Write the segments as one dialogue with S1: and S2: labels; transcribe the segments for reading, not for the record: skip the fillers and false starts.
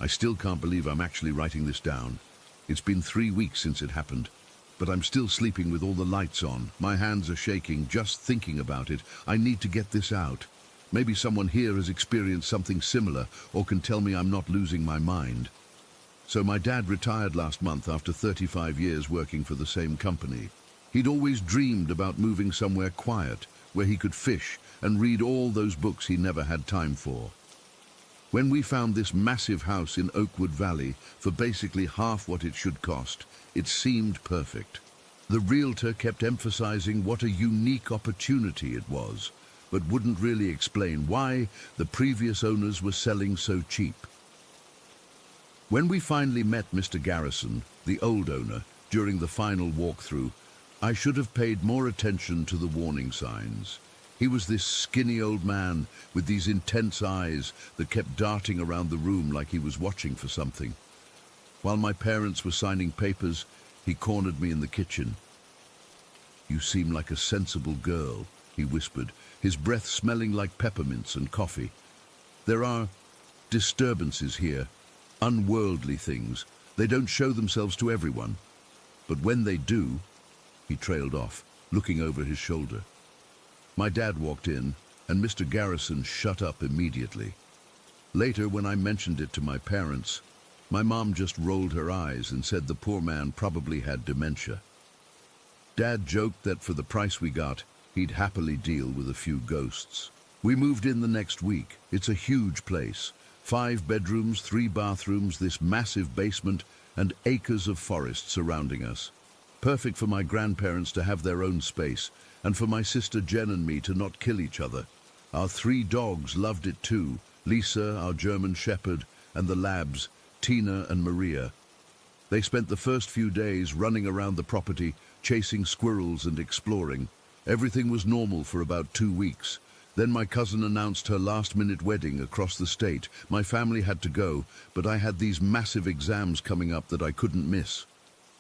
S1: I still can't believe I'm actually writing this down. It's been 3 weeks since it happened, but I'm still sleeping with all the lights on. My hands are shaking just thinking about it. I need to get this out. Maybe someone here has experienced something similar or can tell me I'm not losing my mind. So my dad retired last month after 35 years working for the same company. He'd always dreamed about moving somewhere quiet, where he could fish and read all those books he never had time for. When we found this massive house in Oakwood Valley for basically half what it should cost, it seemed perfect. The realtor kept emphasizing what a unique opportunity it was, but wouldn't really explain why the previous owners were selling so cheap. When we finally met Mr. Garrison, the old owner, during the final walkthrough, I should have paid more attention to the warning signs. He was this skinny old man with these intense eyes that kept darting around the room like he was watching for something. While my parents were signing papers, he cornered me in the kitchen. "You seem like a sensible girl," he whispered, his breath smelling like peppermints and coffee. "There are disturbances here, unworldly things. They don't show themselves to everyone. But when they do," he trailed off, looking over his shoulder. My dad walked in, and Mr. Garrison shut up immediately. Later, when I mentioned it to my parents, my mom just rolled her eyes and said the poor man probably had dementia. Dad joked that for the price we got, he'd happily deal with a few ghosts. We moved in the next week. It's a huge place. 5 bedrooms, 3 bathrooms, this massive basement, and acres of forest surrounding us. Perfect for my grandparents to have their own space, and for my sister Jen and me to not kill each other. Our 3 dogs loved it too. Lisa, our German shepherd, and the labs, Tina and Maria. They spent the first few days running around the property, chasing squirrels and exploring. Everything was normal for about 2 weeks. Then my cousin announced her last-minute wedding across the state. My family had to go, but I had these massive exams coming up that I couldn't miss.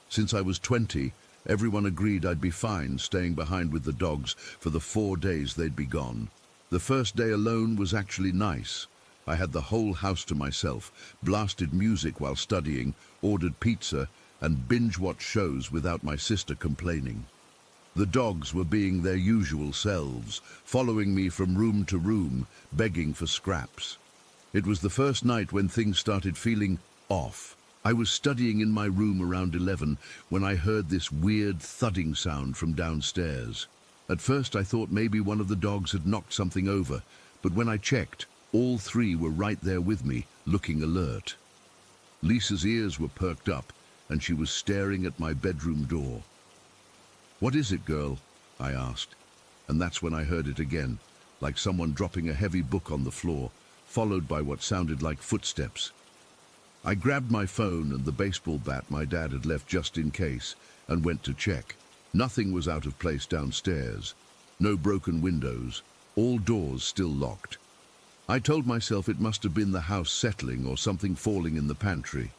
S1: Since I was 20, everyone agreed I'd be fine staying behind with the dogs for the 4 days they'd be gone. The first day alone was actually nice. I had the whole house to myself, blasted music while studying, ordered pizza, and binge-watched shows without my sister complaining. The dogs were being their usual selves, following me from room to room, begging for scraps. It was the first night when things started feeling off. I was studying in my room around 11 when I heard this weird thudding sound from downstairs. At first I thought maybe one of the dogs had knocked something over, but when I checked, all 3 were right there with me, looking alert. Lisa's ears were perked up, and she was staring at my bedroom door. "What is it, girl?" I asked, and that's when I heard it again, like someone dropping a heavy book on the floor, followed by what sounded like footsteps. I grabbed my phone and the baseball bat my dad had left just in case, and went to check. Nothing was out of place downstairs. No broken windows, all doors still locked. I told myself it must have been the house settling or something falling in the pantry.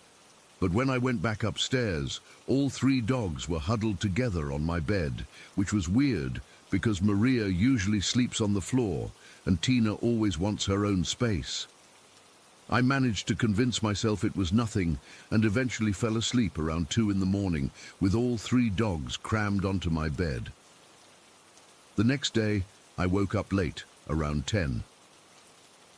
S1: But when I went back upstairs, all 3 dogs were huddled together on my bed, which was weird because Maria usually sleeps on the floor and Tina always wants her own space. I managed to convince myself it was nothing and eventually fell asleep around 2 in the morning with all 3 dogs crammed onto my bed. The next day, I woke up late, around 10.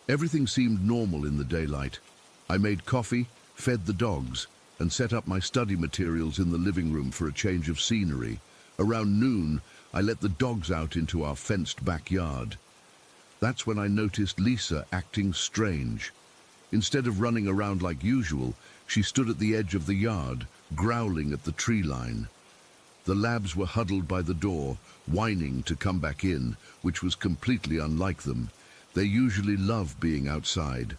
S1: Everything seemed normal in the daylight. I made coffee, fed the dogs, and set up my study materials in the living room for a change of scenery. Around noon, I let the dogs out into our fenced backyard. That's when I noticed Lisa acting strange. Instead of running around like usual, she stood at the edge of the yard, growling at the tree line. The labs were huddled by the door, whining to come back in, which was completely unlike them. They usually love being outside.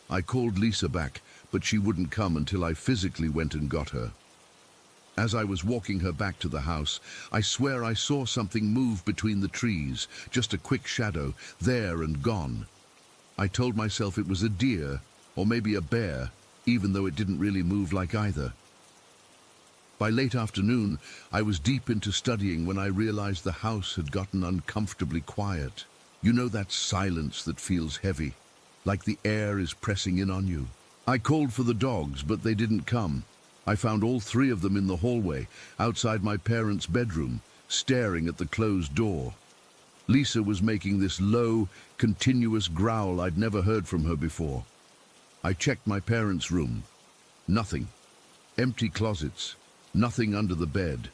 S1: I called Lisa back, but she wouldn't come until I physically went and got her. As I was walking her back to the house, I swear I saw something move between the trees, just a quick shadow, there and gone. I told myself it was a deer, or maybe a bear, even though it didn't really move like either. By late afternoon, I was deep into studying when I realized the house had gotten uncomfortably quiet. You know that silence that feels heavy, like the air is pressing in on you? I called for the dogs, but they didn't come. I found all three of them in the hallway, outside my parents' bedroom, staring at the closed door. Lisa was making this low, continuous growl I'd never heard from her before. I checked my parents' room. Nothing. Empty closets. Nothing under the bed.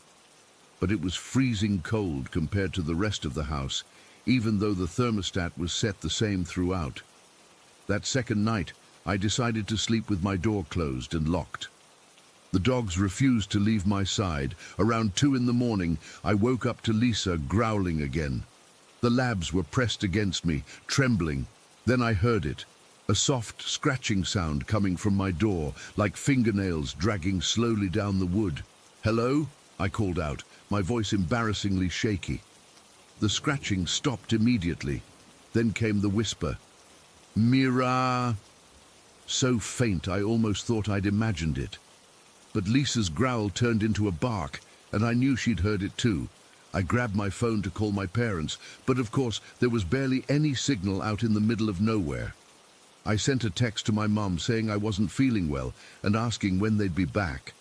S1: But it was freezing cold compared to the rest of the house, even though the thermostat was set the same throughout. That second night, I decided to sleep with my door closed and locked. The dogs refused to leave my side. Around 2 in the morning, I woke up to Lisa growling again. The labs were pressed against me, trembling. Then I heard it. A soft scratching sound coming from my door, like fingernails dragging slowly down the wood. "Hello?" I called out, my voice embarrassingly shaky. The scratching stopped immediately. Then came the whisper. "Mira!" So faint I almost thought I'd imagined it. But Lisa's growl turned into a bark, and I knew she'd heard it too. I grabbed my phone to call my parents, but of course there was barely any signal out in the middle of nowhere. I sent a text to my mum saying I wasn't feeling well and asking when they'd be back.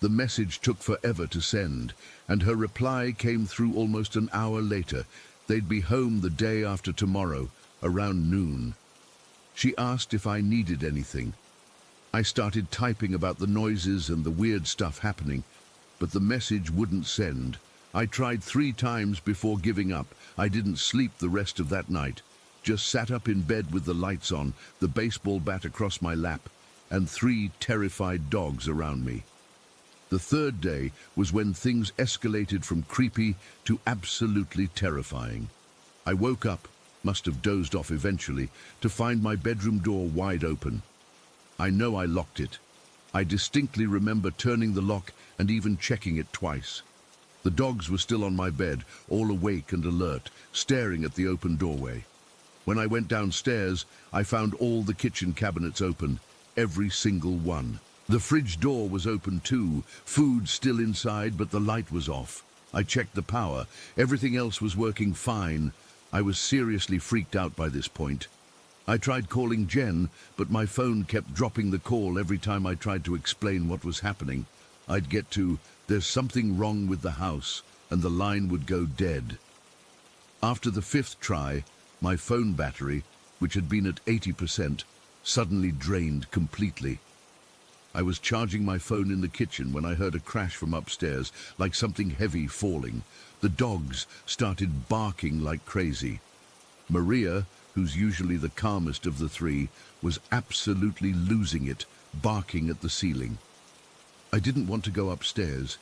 S1: The message took forever to send, and her reply came through almost an hour later. They'd be home the day after tomorrow, around noon. She asked if I needed anything. I started typing about the noises and the weird stuff happening, but the message wouldn't send. I tried 3 times before giving up. I didn't sleep the rest of that night. Just sat up in bed with the lights on, the baseball bat across my lap, and 3 terrified dogs around me. The third day was when things escalated from creepy to absolutely terrifying. I woke up, must have dozed off eventually, to find my bedroom door wide open. I know I locked it. I distinctly remember turning the lock and even checking it twice. The dogs were still on my bed, all awake and alert, staring at the open doorway. When I went downstairs, I found all the kitchen cabinets open, every single one. The fridge door was open too, food still inside, but the light was off. I checked the power. Everything else was working fine. I was seriously freaked out by this point. I tried calling Jen, but my phone kept dropping the call every time I tried to explain what was happening. I'd get to, "There's something wrong with the house," and the line would go dead. After the 5th try, my phone battery, which had been at 80%, suddenly drained completely. I was charging my phone in the kitchen when I heard a crash from upstairs, like something heavy falling. The dogs started barking like crazy. Maria, who's usually the calmest of the 3, was absolutely losing it, barking at the ceiling. I didn't want to go upstairs.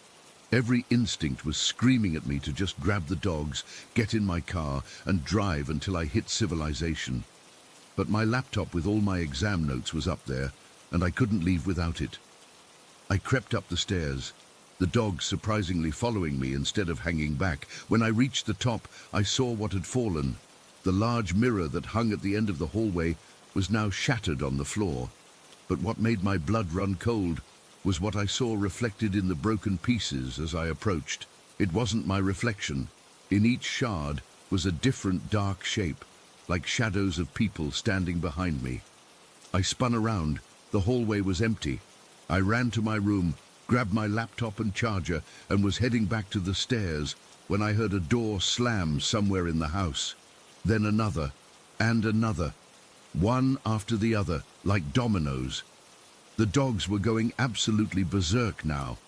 S1: Every instinct was screaming at me to just grab the dogs, get in my car, and drive until I hit civilization. But my laptop with all my exam notes was up there, and I couldn't leave without it. I crept up the stairs, the dogs surprisingly following me instead of hanging back. When I reached the top, I saw what had fallen. The large mirror that hung at the end of the hallway was now shattered on the floor. But what made my blood run cold was what I saw reflected in the broken pieces as I approached. It wasn't my reflection. In each shard was a different dark shape, like shadows of people standing behind me. I spun around. The hallway was empty. I ran to my room, grabbed my laptop and charger, and was heading back to the stairs when I heard a door slam somewhere in the house. Then another, and another, one after the other, like dominoes. The dogs were going absolutely berserk now.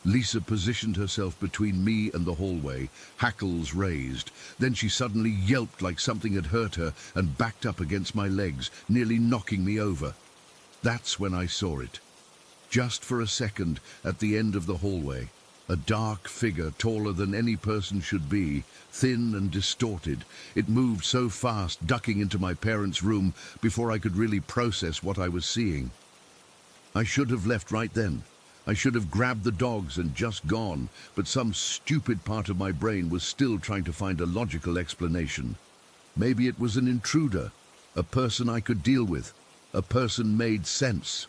S1: Lisa positioned herself between me and the hallway, hackles raised. Then she suddenly yelped like something had hurt her and backed up against my legs, nearly knocking me over. That's when I saw it. Just for a second, at the end of the hallway, a dark figure taller than any person should be, thin and distorted. It moved so fast, ducking into my parents' room before I could really process what I was seeing. I should have left right then. I should have grabbed the dogs and just gone, but some stupid part of my brain was still trying to find a logical explanation. Maybe it was an intruder, a person I could deal with. A person made sense.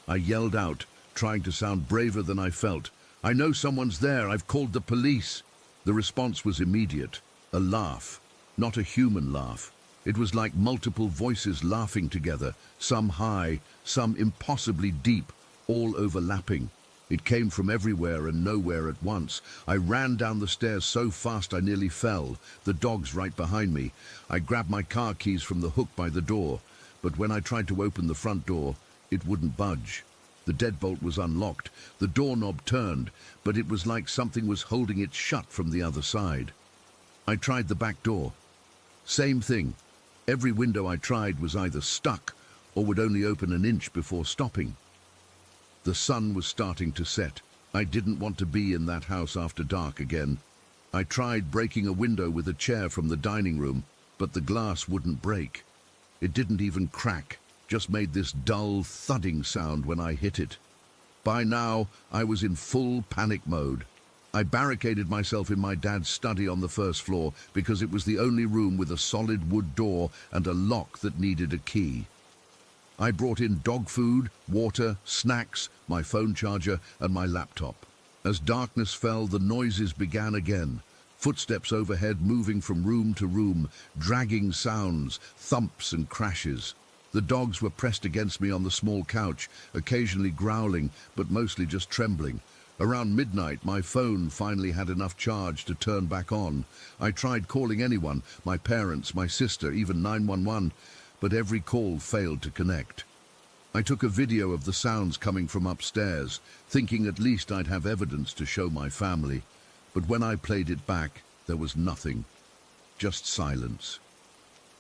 S1: I yelled out, trying to sound braver than I felt. "I know someone's there. I've called the police." The response was immediate. A laugh. Not a human laugh. It was like multiple voices laughing together, some high, some impossibly deep, all overlapping. It came from everywhere and nowhere at once. I ran down the stairs so fast I nearly fell, the dogs right behind me. I grabbed my car keys from the hook by the door, but when I tried to open the front door, it wouldn't budge. The deadbolt was unlocked, the doorknob turned, but it was like something was holding it shut from the other side. I tried the back door. Same thing. Every window I tried was either stuck or would only open an inch before stopping. The sun was starting to set. I didn't want to be in that house after dark again. I tried breaking a window with a chair from the dining room, but the glass wouldn't break. It didn't even crack, just made this dull thudding sound when I hit it. By now, I was in full panic mode. I barricaded myself in my dad's study on the first floor because it was the only room with a solid wood door and a lock that needed a key. I brought in dog food, water, snacks, my phone charger, and my laptop. As darkness fell, the noises began again. Footsteps overhead moving from room to room, dragging sounds, thumps and crashes. The dogs were pressed against me on the small couch, occasionally growling, but mostly just trembling. Around midnight, my phone finally had enough charge to turn back on. I tried calling anyone, my parents, my sister, even 911, but every call failed to connect. I took a video of the sounds coming from upstairs, thinking at least I'd have evidence to show my family. But when I played it back, there was nothing, just silence.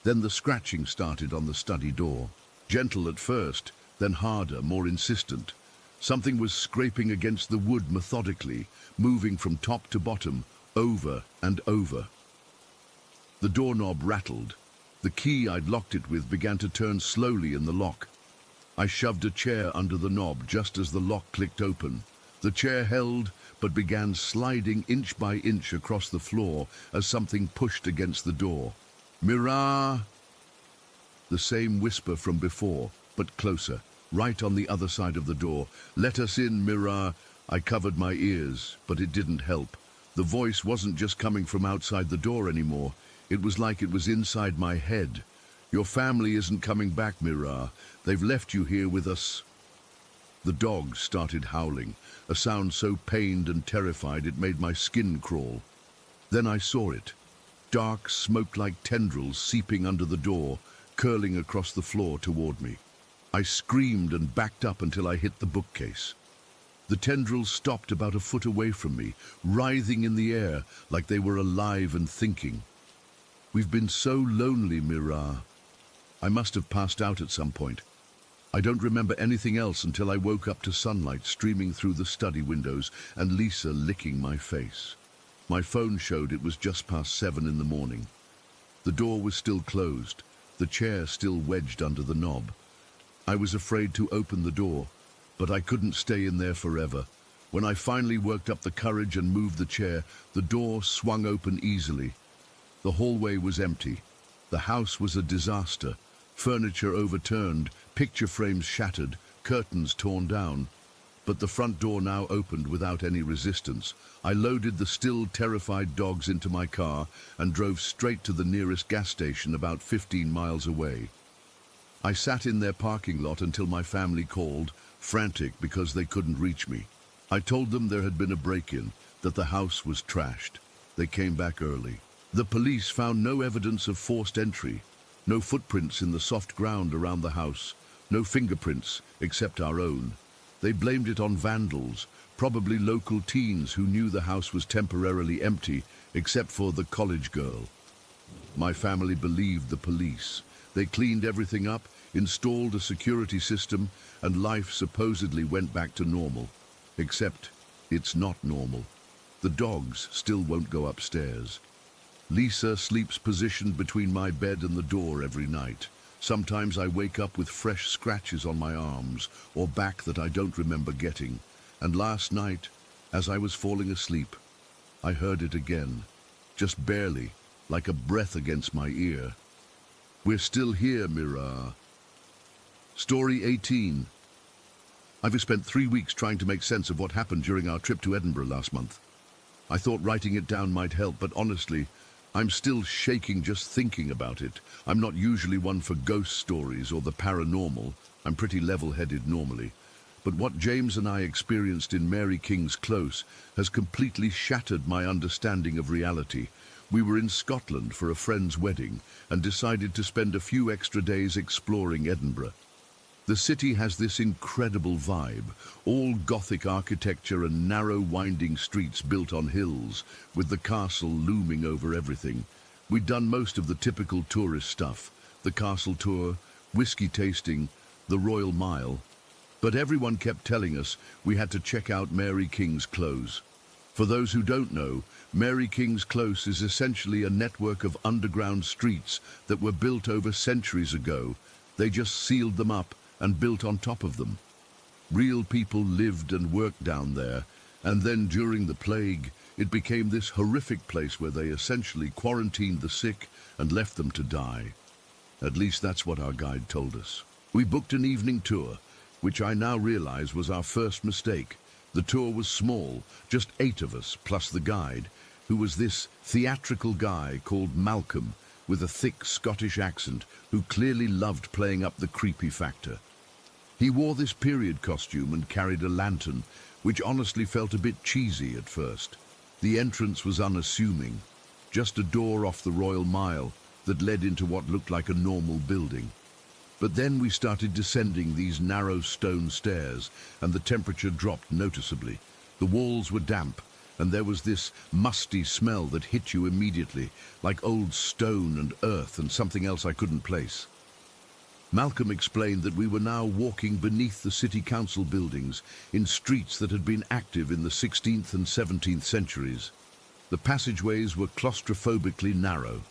S1: Then the scratching started on the study door. Gentle at first, then harder, more insistent. Something was scraping against the wood methodically, moving from top to bottom, over and over. The doorknob rattled. The key I'd locked it with began to turn slowly in the lock. I shoved a chair under the knob just as the lock clicked open. The chair held, but began sliding inch by inch across the floor as something pushed against the door. "Mira!" The same whisper from before, but closer, right on the other side of the door. "Let us in, Mira!" I covered my ears, but it didn't help. The voice wasn't just coming from outside the door anymore. It was like it was inside my head. "Your family isn't coming back, Mira. They've left you here with us." The dogs started howling, a sound so pained and terrified it made my skin crawl. Then I saw it. Dark, smoke-like tendrils seeping under the door, curling across the floor toward me. I screamed and backed up until I hit the bookcase. The tendrils stopped about a foot away from me, writhing in the air like they were alive and thinking. "We've been so lonely, Mira." I must have passed out at some point. I don't remember anything else until I woke up to sunlight streaming through the study windows and Lisa licking my face. My phone showed it was just past 7 in the morning. The door was still closed, the chair still wedged under the knob. I was afraid to open the door, but I couldn't stay in there forever. When I finally worked up the courage and moved the chair, the door swung open easily. The hallway was empty. The house was a disaster. Furniture overturned, picture frames shattered, curtains torn down. But the front door now opened without any resistance. I loaded the still terrified dogs into my car and drove straight to the nearest gas station about 15 miles away. I sat in their parking lot until my family called, frantic because they couldn't reach me. I told them there had been a break-in, that the house was trashed. They came back early. The police found no evidence of forced entry, no footprints in the soft ground around the house, no fingerprints except our own. They blamed it on vandals, probably local teens who knew the house was temporarily empty, except for the college girl. My family believed the police. They cleaned everything up, installed a security system, and life supposedly went back to normal. Except it's not normal. The dogs still won't go upstairs. Lisa sleeps positioned between my bed and the door every night. Sometimes I wake up with fresh scratches on my arms or back that I don't remember getting. And last night, as I was falling asleep, I heard it again, just barely, like a breath against my ear. "We're still here, Mira." Story 18. I've spent 3 weeks trying to make sense of what happened during our trip to Edinburgh last month. I thought writing it down might help, but honestly, I'm still shaking just thinking about it. I'm not usually one for ghost stories or the paranormal. I'm pretty level-headed normally. But what James and I experienced in Mary King's Close has completely shattered my understanding of reality. We were in Scotland for a friend's wedding and decided to spend a few extra days exploring Edinburgh. The city has this incredible vibe, all Gothic architecture and narrow winding streets built on hills, with the castle looming over everything. We'd done most of the typical tourist stuff, the castle tour, whiskey tasting, the Royal Mile, but everyone kept telling us we had to check out Mary King's Close. For those who don't know, Mary King's Close is essentially a network of underground streets that were built over centuries ago. They just sealed them up and built on top of them. Real people lived and worked down there, and then during the plague, it became this horrific place where they essentially quarantined the sick and left them to die. At least that's what our guide told us. We booked an evening tour, which I now realize was our first mistake. The tour was small, just 8 of us, plus the guide, who was this theatrical guy called Malcolm, with a thick Scottish accent, who clearly loved playing up the creepy factor. He wore this period costume and carried a lantern, which honestly felt a bit cheesy at first. The entrance was unassuming, just a door off the Royal Mile that led into what looked like a normal building. But then we started descending these narrow stone stairs, and the temperature dropped noticeably. The walls were damp, and there was this musty smell that hit you immediately, like old stone and earth and something else I couldn't place. Malcolm explained that we were now walking beneath the city council buildings in streets that had been active in the 16th and 17th centuries. The passageways were claustrophobically narrow.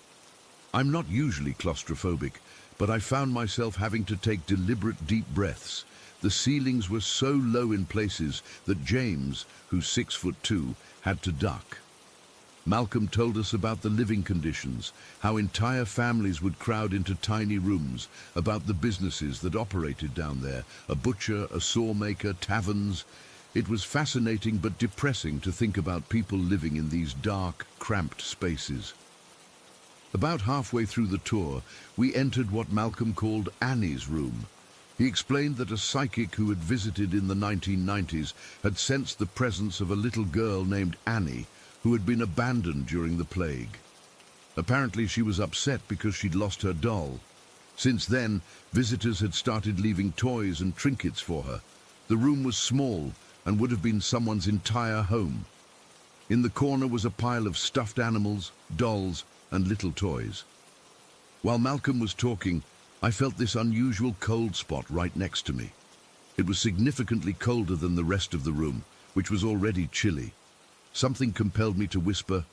S1: I'm not usually claustrophobic, but I found myself having to take deliberate deep breaths. The ceilings were so low in places that James, who's 6'2", had to duck. Malcolm told us about the living conditions, how entire families would crowd into tiny rooms, about the businesses that operated down there, a butcher, a sawmaker, taverns. It was fascinating but depressing to think about people living in these dark, cramped spaces. About halfway through the tour, we entered what Malcolm called Annie's room. He explained that a psychic who had visited in the 1990s had sensed the presence of a little girl named Annie, who had been abandoned during the plague. Apparently she was upset because she'd lost her doll. Since then, visitors had started leaving toys and trinkets for her. The room was small and would have been someone's entire home. In the corner was a pile of stuffed animals, dolls, and little toys. While Malcolm was talking, I felt this unusual cold spot right next to me. It was significantly colder than the rest of the room, which was already chilly. Something compelled me to whisper,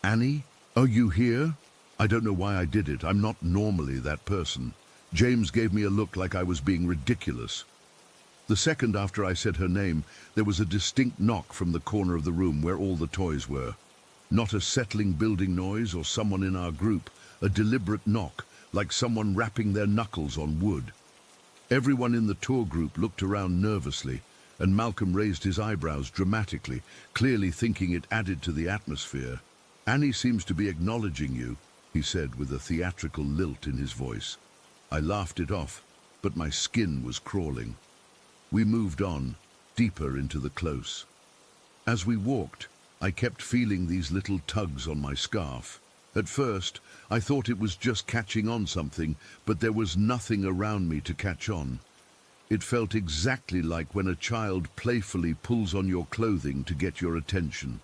S1: "Annie, are you here?" I don't know why I did it. I'm not normally that person. James gave me a look like I was being ridiculous. The second after I said her name, there was a distinct knock from the corner of the room where all the toys were. Not a settling building noise or someone in our group, a deliberate knock, like someone rapping their knuckles on wood. Everyone in the tour group looked around nervously, and Malcolm raised his eyebrows dramatically, clearly thinking it added to the atmosphere. "Annie seems to be acknowledging you," he said with a theatrical lilt in his voice. I laughed it off, but my skin was crawling. We moved on, deeper into the close. As we walked, I kept feeling these little tugs on my scarf. At first, I thought it was just catching on something, but there was nothing around me to catch on. It felt exactly like when a child playfully pulls on your clothing to get your attention.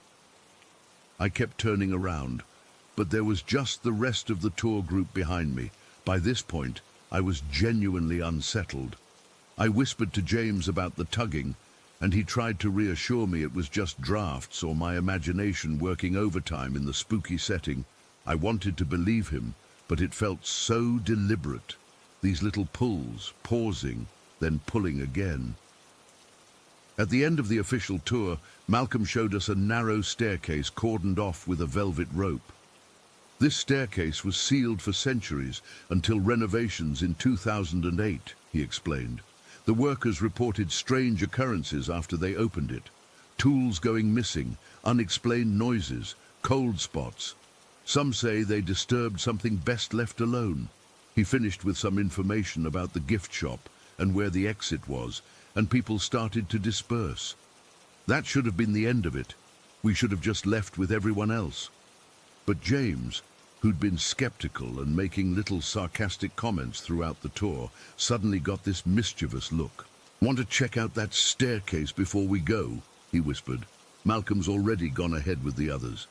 S1: I kept turning around, but there was just the rest of the tour group behind me. By this point, I was genuinely unsettled. I whispered to James about the tugging, and he tried to reassure me it was just drafts or my imagination working overtime in the spooky setting. I wanted to believe him, but it felt so deliberate. These little pulls, pausing, then pulling again. At the end of the official tour, Malcolm showed us a narrow staircase cordoned off with a velvet rope. This staircase was sealed for centuries until renovations in 2008, he explained. The workers reported strange occurrences after they opened it. Tools going missing, unexplained noises, cold spots. Some say they disturbed something best left alone. He finished with some information about the gift shop and where the exit was, and people started to disperse. That should have been the end of it. We should have just left with everyone else. But James, who'd been skeptical and making little sarcastic comments throughout the tour, suddenly got this mischievous look. "Want to check out that staircase before we go?" he whispered. "Malcolm's already gone ahead with the others."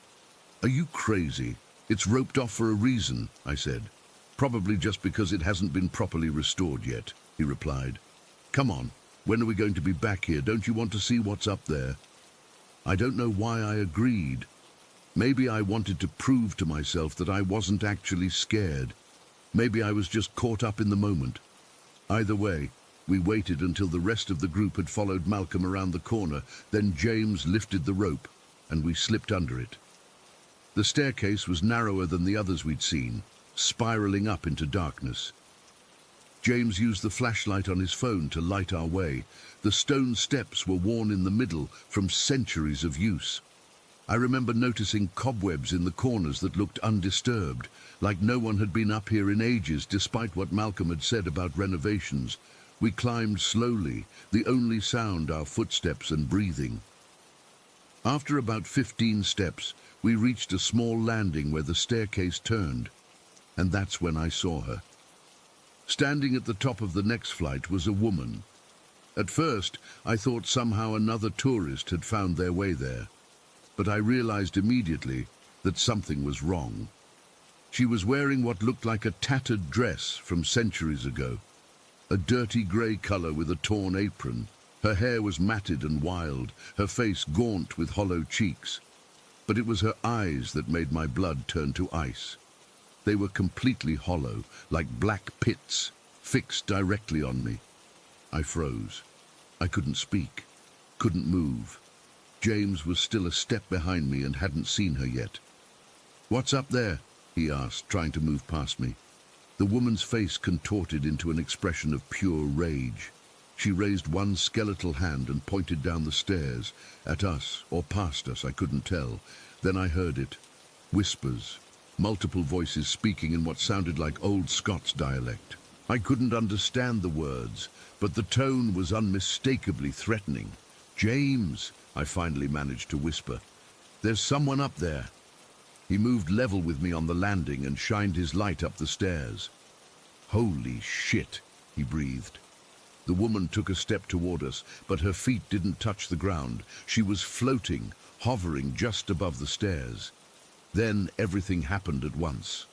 S1: "Are you crazy? It's roped off for a reason," I said. "Probably just because it hasn't been properly restored yet," he replied. "Come on, when are we going to be back here? Don't you want to see what's up there?" I don't know why I agreed. Maybe I wanted to prove to myself that I wasn't actually scared. Maybe I was just caught up in the moment. Either way, we waited until the rest of the group had followed Malcolm around the corner. Then James lifted the rope, and we slipped under it. The staircase was narrower than the others we'd seen, spiraling up into darkness. James used the flashlight on his phone to light our way. The stone steps were worn in the middle from centuries of use. I remember noticing cobwebs in the corners that looked undisturbed, like no one had been up here in ages, despite what Malcolm had said about renovations. We climbed slowly, the only sound our footsteps and breathing. After about 15 steps, we reached a small landing where the staircase turned, and that's when I saw her. Standing at the top of the next flight was a woman. At first, I thought somehow another tourist had found their way there, but I realized immediately that something was wrong. She was wearing what looked like a tattered dress from centuries ago, a dirty grey color with a torn apron. Her hair was matted and wild, her face gaunt with hollow cheeks. But it was her eyes that made my blood turn to ice. They were completely hollow, like black pits, fixed directly on me. I froze. I couldn't speak, couldn't move. James was still a step behind me and hadn't seen her yet. "What's up there?" he asked, trying to move past me. The woman's face contorted into an expression of pure rage. She raised one skeletal hand and pointed down the stairs, at us or past us, I couldn't tell. Then I heard it. Whispers. Multiple voices speaking in what sounded like old Scots dialect. I couldn't understand the words, but the tone was unmistakably threatening. "James," I finally managed to whisper. "There's someone up there." He moved level with me on the landing and shined his light up the stairs. "Holy shit," he breathed. The woman took a step toward us, but her feet didn't touch the ground. She was floating, hovering just above the stairs. Then everything happened at once.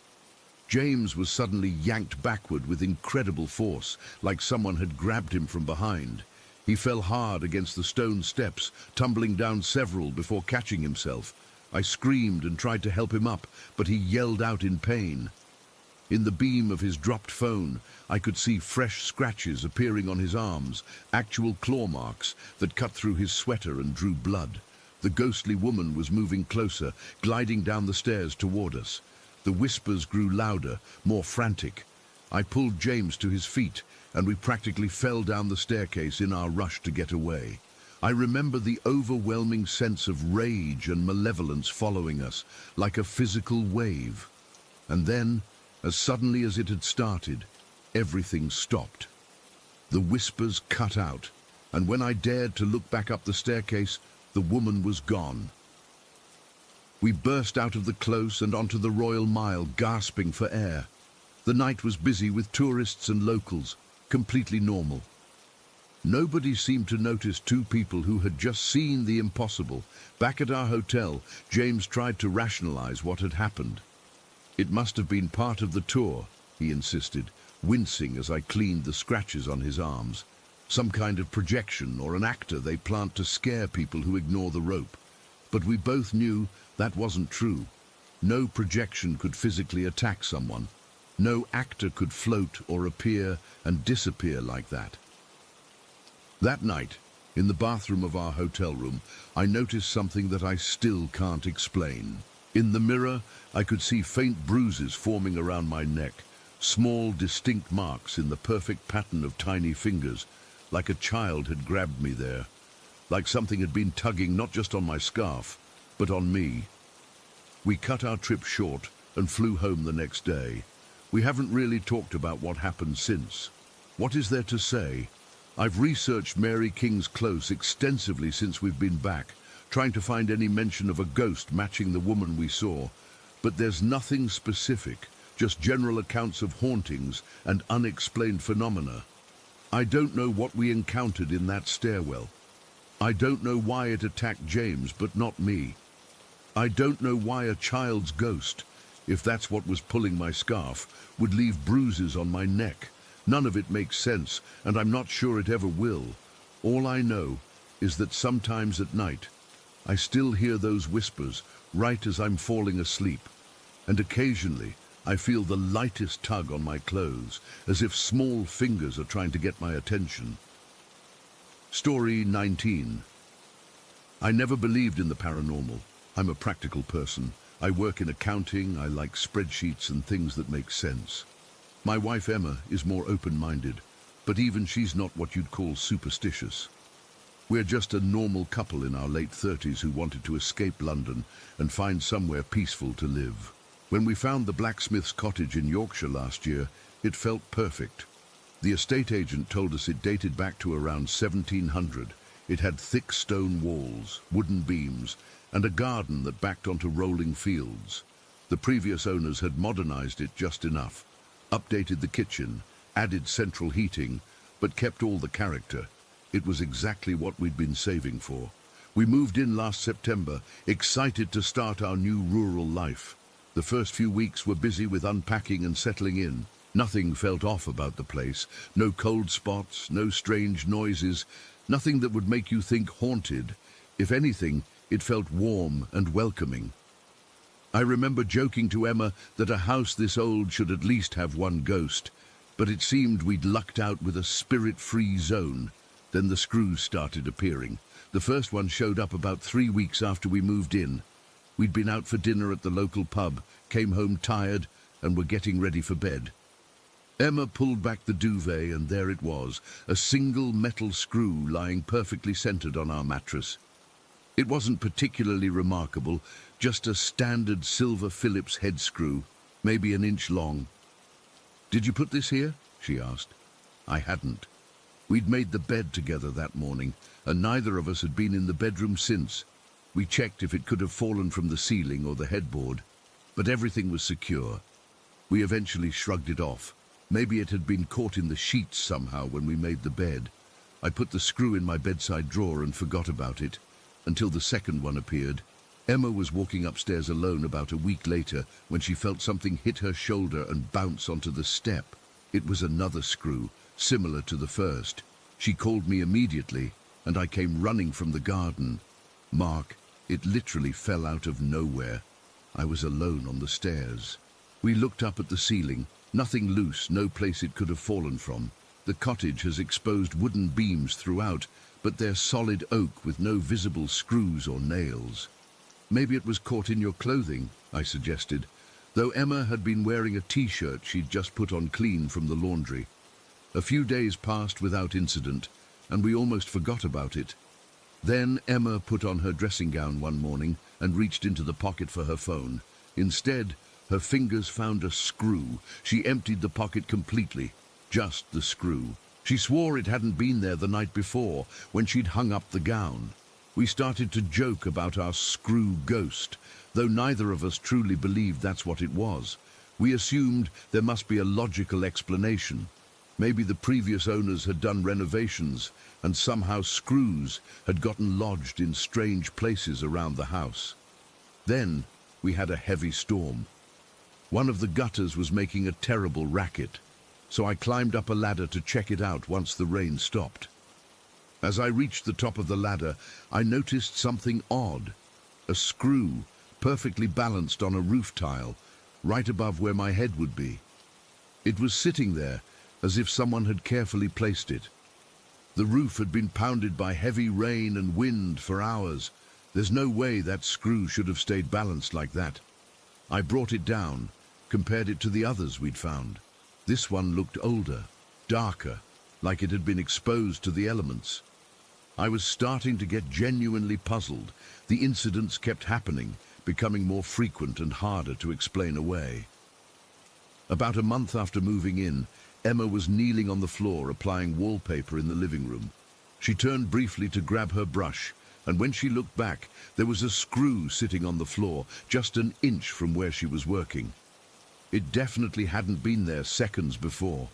S1: James was suddenly yanked backward with incredible force, like someone had grabbed him from behind. He fell hard against the stone steps, tumbling down several before catching himself. I screamed and tried to help him up, but he yelled out in pain. In the beam of his dropped phone, I could see fresh scratches appearing on his arms, actual claw marks that cut through his sweater and drew blood. The ghostly woman was moving closer, gliding down the stairs toward us. The whispers grew louder, more frantic. I pulled James to his feet, and we practically fell down the staircase in our rush to get away. I remember the overwhelming sense of rage and malevolence following us, like a physical wave. And then, as suddenly as it had started, everything stopped. The whispers cut out, and when I dared to look back up the staircase, the woman was gone. We burst out of the close and onto the Royal Mile, gasping for air. The night was busy with tourists and locals, completely normal. Nobody seemed to notice two people who had just seen the impossible. Back at our hotel, James tried to rationalize what had happened. "It must have been part of the tour," he insisted, wincing as I cleaned the scratches on his arms. "Some kind of projection or an actor they plant to scare people who ignore the rope." But we both knew that wasn't true. No projection could physically attack someone. No actor could float or appear and disappear like that. That night, in the bathroom of our hotel room, I noticed something that I still can't explain. In the mirror, I could see faint bruises forming around my neck, small, distinct marks in the perfect pattern of tiny fingers, like a child had grabbed me there, like something had been tugging not just on my scarf, but on me. We cut our trip short and flew home the next day. We haven't really talked about what happened since. What is there to say? I've researched Mary King's Close extensively since we've been back, trying to find any mention of a ghost matching the woman we saw. But there's nothing specific, just general accounts of hauntings and unexplained phenomena. I don't know what we encountered in that stairwell. I don't know why it attacked James, but not me. I don't know why a child's ghost, if that's what was pulling my scarf, would leave bruises on my neck. None of it makes sense, and I'm not sure it ever will. All I know is that sometimes at night, I still hear those whispers right as I'm falling asleep, and occasionally I feel the lightest tug on my clothes, as if small fingers are trying to get my attention. Story 19. I never believed in the paranormal. I'm a practical person. I work in accounting, I like spreadsheets and things that make sense. My wife Emma is more open-minded, but even she's not what you'd call superstitious. We're just a normal couple in our late 30s who wanted to escape London and find somewhere peaceful to live. When we found the blacksmith's cottage in Yorkshire last year, it felt perfect. The estate agent told us it dated back to around 1700. It had thick stone walls, wooden beams, and a garden that backed onto rolling fields. The previous owners had modernized it just enough, updated the kitchen, added central heating, but kept all the character. It was exactly what we'd been saving for. We moved in last September, excited to start our new rural life. The first few weeks were busy with unpacking and settling in. Nothing felt off about the place. No cold spots, no strange noises, nothing that would make you think haunted. If anything, it felt warm and welcoming. I remember joking to Emma that a house this old should at least have one ghost, but it seemed we'd lucked out with a spirit-free zone. Then the screws started appearing. The first one showed up about 3 weeks after we moved in. We'd been out for dinner at the local pub, came home tired, and were getting ready for bed. Emma pulled back the duvet, and there it was, a single metal screw lying perfectly centered on our mattress. It wasn't particularly remarkable, just a standard silver Phillips head screw, maybe an inch long. "Did you put this here?" she asked. I hadn't. We'd made the bed together that morning, and neither of us had been in the bedroom since. We checked if it could have fallen from the ceiling or the headboard, but everything was secure. We eventually shrugged it off. Maybe it had been caught in the sheets somehow when we made the bed. I put the screw in my bedside drawer and forgot about it, until the second one appeared. Emma was walking upstairs alone about a week later when she felt something hit her shoulder and bounce onto the step. It was another screw, similar to the first. She called me immediately, and I came running from the garden. Mark, it literally fell out of nowhere. I was alone on the stairs. We looked up at the ceiling. Nothing loose, no place it could have fallen from. The cottage has exposed wooden beams throughout, but they're solid oak with no visible screws or nails. "Maybe it was caught in your clothing," I suggested, though Emma had been wearing a t-shirt she'd just put on clean from the laundry. A few days passed without incident, and we almost forgot about it. Then Emma put on her dressing gown one morning and reached into the pocket for her phone. Instead, her fingers found a screw. She emptied the pocket completely, just the screw. She swore it hadn't been there the night before, when she'd hung up the gown. We started to joke about our screw ghost, though neither of us truly believed that's what it was. We assumed there must be a logical explanation. Maybe the previous owners had done renovations, and somehow screws had gotten lodged in strange places around the house. Then we had a heavy storm. One of the gutters was making a terrible racket, so I climbed up a ladder to check it out once the rain stopped. As I reached the top of the ladder, I noticed something odd. A screw, perfectly balanced on a roof tile, right above where my head would be. It was sitting there, as if someone had carefully placed it. The roof had been pounded by heavy rain and wind for hours. There's no way that screw should have stayed balanced like that. I brought it down, compared it to the others we'd found. This one looked older, darker, like it had been exposed to the elements. I was starting to get genuinely puzzled. The incidents kept happening, becoming more frequent and harder to explain away. About a month after moving in, Emma was kneeling on the floor applying wallpaper in the living room. She turned briefly to grab her brush, and when she looked back, there was a screw sitting on the floor, just an inch from where she was working. It definitely hadn't been there seconds before.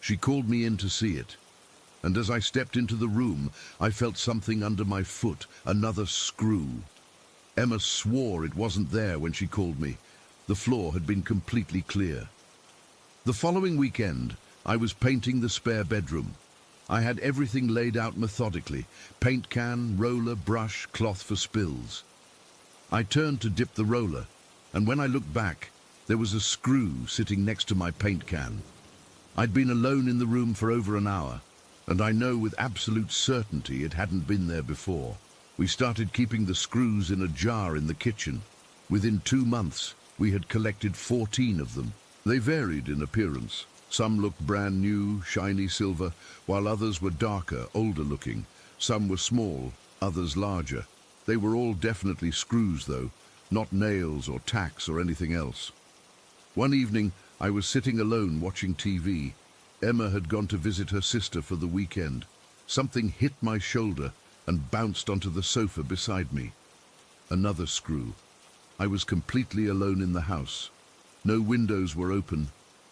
S1: She called me in to see it, and as I stepped into the room, I felt something under my foot, another screw. Emma swore it wasn't there when she called me. The floor had been completely clear. The following weekend, I was painting the spare bedroom. I had everything laid out methodically: paint can, roller, brush, cloth for spills. I turned to dip the roller, and when I looked back, there was a screw sitting next to my paint can. I'd been alone in the room for over an hour, and I know with absolute certainty it hadn't been there before. We started keeping the screws in a jar in the kitchen. Within 2 months, we had collected 14 of them. They varied in appearance. Some looked brand new, shiny silver, while others were darker, older looking. Some were small, others larger. They were all definitely screws though, not nails or tacks or anything else. One evening, I was sitting alone watching TV. Emma had gone to visit her sister for the weekend. Something hit my shoulder and bounced onto the sofa beside me. Another screw. I was completely alone in the house. No windows were open.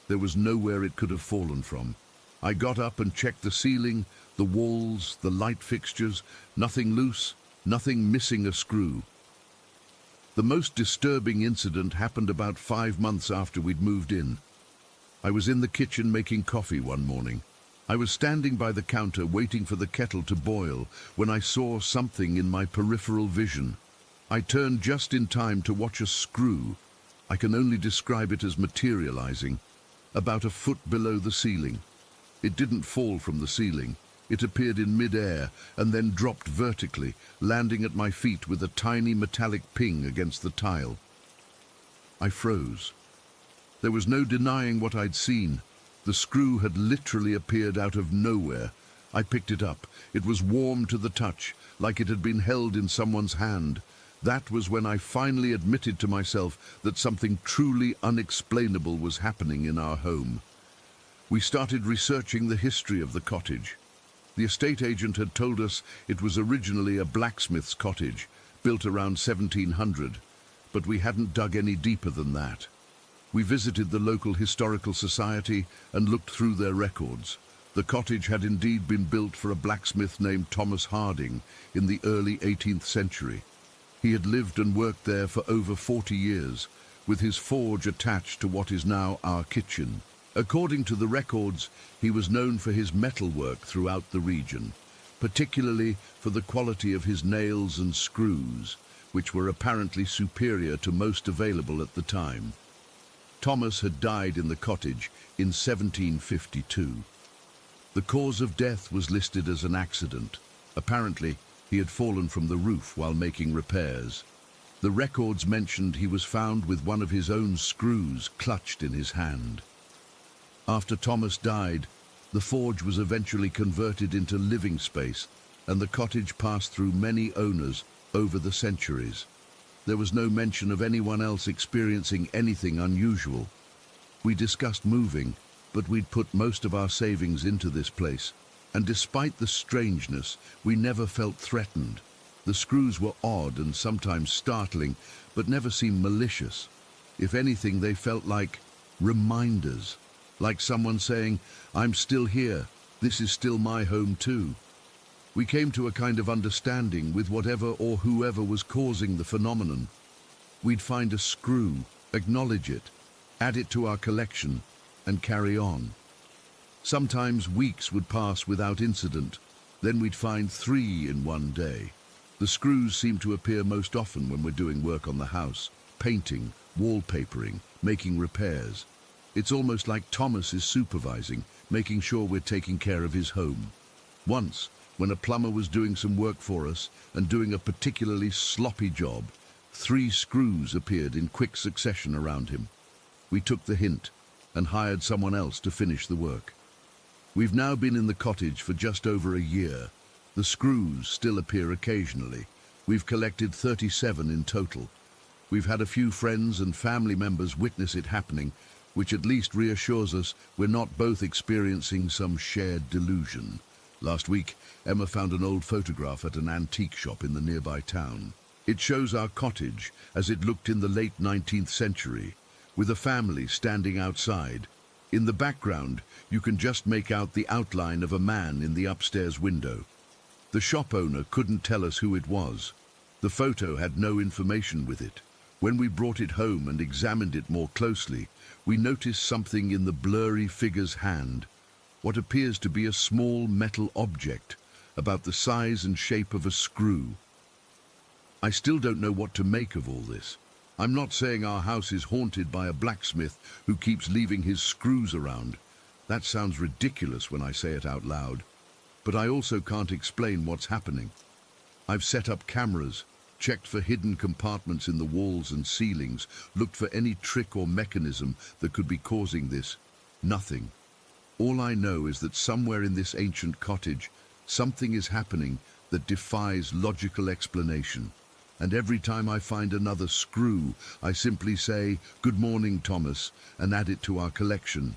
S1: There was nowhere it could have fallen from. I got up and checked the ceiling, the walls, the light fixtures. Nothing loose, nothing missing a screw. The most disturbing incident happened about 5 months after we'd moved in. I was in the kitchen making coffee one morning. I was standing by the counter waiting for the kettle to boil when I saw something in my peripheral vision. I turned just in time to watch a screw. I can only describe it as materializing, about a foot below the ceiling. It didn't fall from the ceiling. It appeared in mid-air and then dropped vertically, landing at my feet with a tiny metallic ping against the tile. I froze. There was no denying what I'd seen. The screw had literally appeared out of nowhere. I picked it up. It was warm to the touch, like it had been held in someone's hand. That was when I finally admitted to myself that something truly unexplainable was happening in our home. We started researching the history of the cottage. The estate agent had told us it was originally a blacksmith's cottage, built around 1700, but we hadn't dug any deeper than that. We visited the local historical society and looked through their records. The cottage had indeed been built for a blacksmith named Thomas Harding in the early 18th century. He had lived and worked there for over 40 years, with his forge attached to what is now our kitchen. According to the records, he was known for his metalwork throughout the region, particularly for the quality of his nails and screws, which were apparently superior to most available at the time. Thomas had died in the cottage in 1752. The cause of death was listed as an accident. Apparently, he had fallen from the roof while making repairs. The records mentioned he was found with one of his own screws clutched in his hand. After Thomas died, the forge was eventually converted into living space, and the cottage passed through many owners over the centuries. There was no mention of anyone else experiencing anything unusual. We discussed moving, but we'd put most of our savings into this place, and despite the strangeness, we never felt threatened. The screws were odd and sometimes startling, but never seemed malicious. If anything, they felt like reminders, like someone saying, "I'm still here, this is still my home too." We came to a kind of understanding with whatever or whoever was causing the phenomenon. We'd find a screw, acknowledge it, add it to our collection, and carry on. Sometimes weeks would pass without incident, then we'd find 3 in one day. The screws seem to appear most often when we're doing work on the house, painting, wallpapering, making repairs. It's almost like Thomas is supervising, making sure we're taking care of his home. Once, when a plumber was doing some work for us and doing a particularly sloppy job, 3 screws appeared in quick succession around him. We took the hint and hired someone else to finish the work. We've now been in the cottage for just over a year. The screws still appear occasionally. We've collected 37 in total. We've had a few friends and family members witness it happening, which at least reassures us we're not both experiencing some shared delusion. Last week, Emma found an old photograph at an antique shop in the nearby town. It shows our cottage as it looked in the late 19th century, with a family standing outside. In the background, you can just make out the outline of a man in the upstairs window. The shop owner couldn't tell us who it was. The photo had no information with it. When we brought it home and examined it more closely, we noticed something in the blurry figure's hand, what appears to be a small metal object, about the size and shape of a screw. I still don't know what to make of all this. I'm not saying our house is haunted by a blacksmith who keeps leaving his screws around. That sounds ridiculous when I say it out loud. But I also can't explain what's happening. I've set up cameras, checked for hidden compartments in the walls and ceilings, looked for any trick or mechanism that could be causing this. Nothing. All I know is that somewhere in this ancient cottage, something is happening that defies logical explanation. And every time I find another screw, I simply say, "Good morning, Thomas," and add it to our collection.